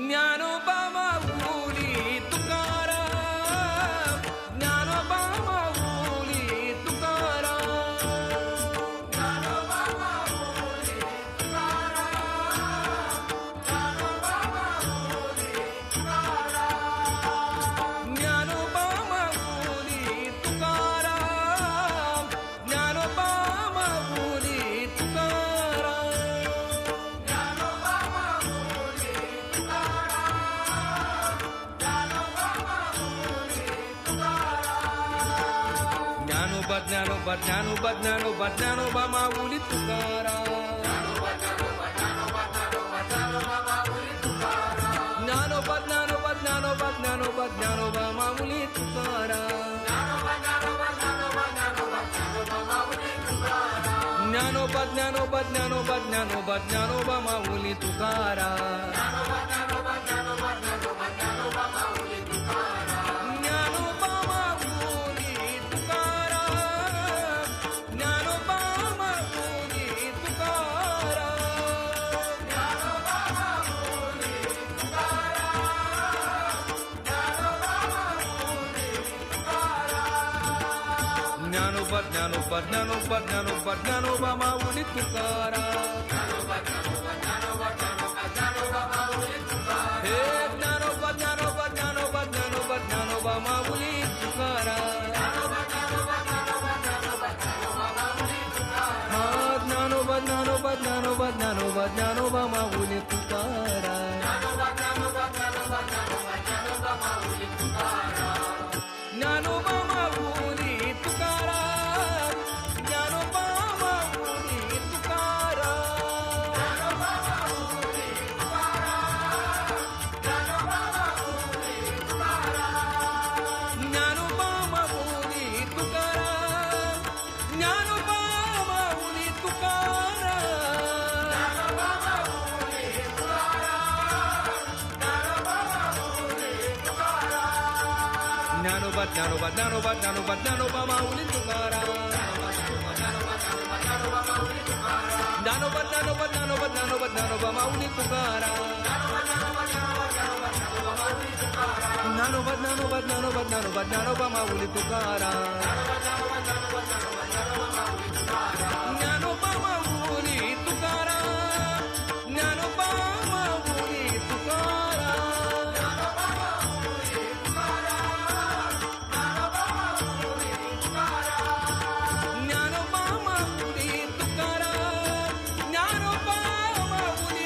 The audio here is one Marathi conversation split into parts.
ज्ञानोबा माऊली तुकाराम, ज्ञानोबा माऊली तुकाराम, ज्ञानोबा माऊली तुकाराम, ज्ञानोबा माऊली तुकाराम, ज्ञानोबा माऊली तुकाराम, ज्ञानोबा माऊली तुकाराम, ज्ञानोबा माऊली ज्ञानोबा ज्ञानोबा ज्ञानोबा ज्ञानोबा माऊली तुकाराम, ज्ञानोबा ज्ञानोबा ज्ञानोबा ज्ञानोबा माऊली तुकाराम, ज्ञानोबा ज्ञानोबा ज्ञानोबा ज्ञानोबा ज्ञानोबा माऊली तुकाराम, ज्ञानोबा ज्ञानोबा ज्ञानोबा ज्ञानोबा ज्ञानोबा माऊली तुकाराम, हे ज्ञानोबा ज्ञानोबा ज्ञानोबा ज्ञानोबा ज्ञानोबा माऊली तुकाराम, ज्ञानोबा ज्ञानोबा ज्ञानोबा ज्ञानोबा ज्ञानोबा माऊली तुकाराम, ज्ञानोबा माऊली तुकाराम, ज्ञानोबा माऊली तुकाराम, ज्ञानोबा माऊली तुकाराम, ज्ञानोबा माऊली तुकाराम, ज्ञानोबा ज्ञानोबा ज्ञानोबा ज्ञानोबा ज्ञानोबा माऊली तुकाराम, ज्ञानोबा ज्ञानोबा ज्ञानोबा ज्ञानोबा ज्ञानोबा माऊली तुकाराम, ज्ञानोबा ज्ञानोबा ज्ञानोबा ज्ञानोबा ज्ञानोबा माऊली तुकाराम, ज्ञानोबा माऊली तुकाराम, ज्ञानोबा माऊली तुकाराम, ज्ञानोबा माऊली तुकाराम, ज्ञानोबा माऊली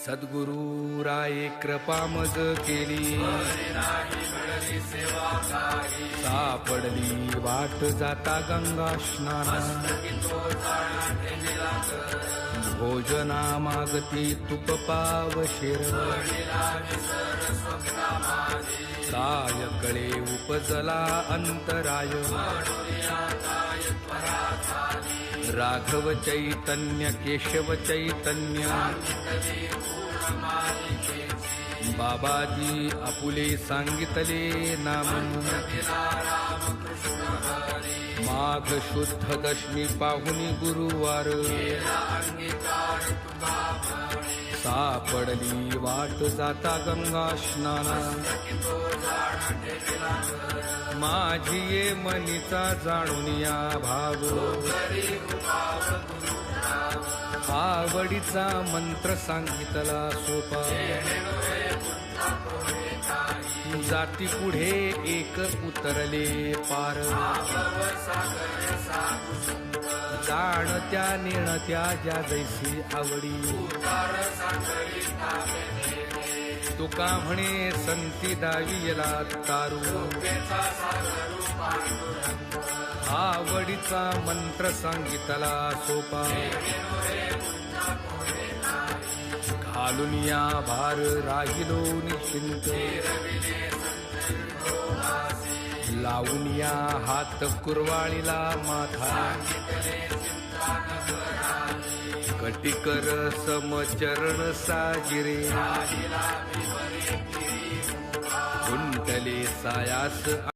सद्गुरु राये कृपा मज केली, सापडली वाट जाता गंगा स्नाना, भोजना मागती तुप पावशेर, काय कळे उपजला अंतराय, राघव चैतन्य केशव चैतन्य, बाबाजी आपुले सांगितले नाम, माघ शुद्ध दशमी पाहुनी गुरुवार, सापडली वाट जाता गंगा स्नाना, माझी ये मनीचा जाणून या भाव, आवडीचा मंत्र सांगितला सोपा, जाती पुढे एक उतरले पार, जाणत्या नेणत्या ज्या जैसी आवडी, तुका म्हणे संती दावियला तारू, आवडीचा मंत्र सांगितला सोपा, घालून या भार राहिलो निश्चिंत, लावूनिया हात कुरवाळीला माथा कटिकर समचरण साजिरे कुंटले सायास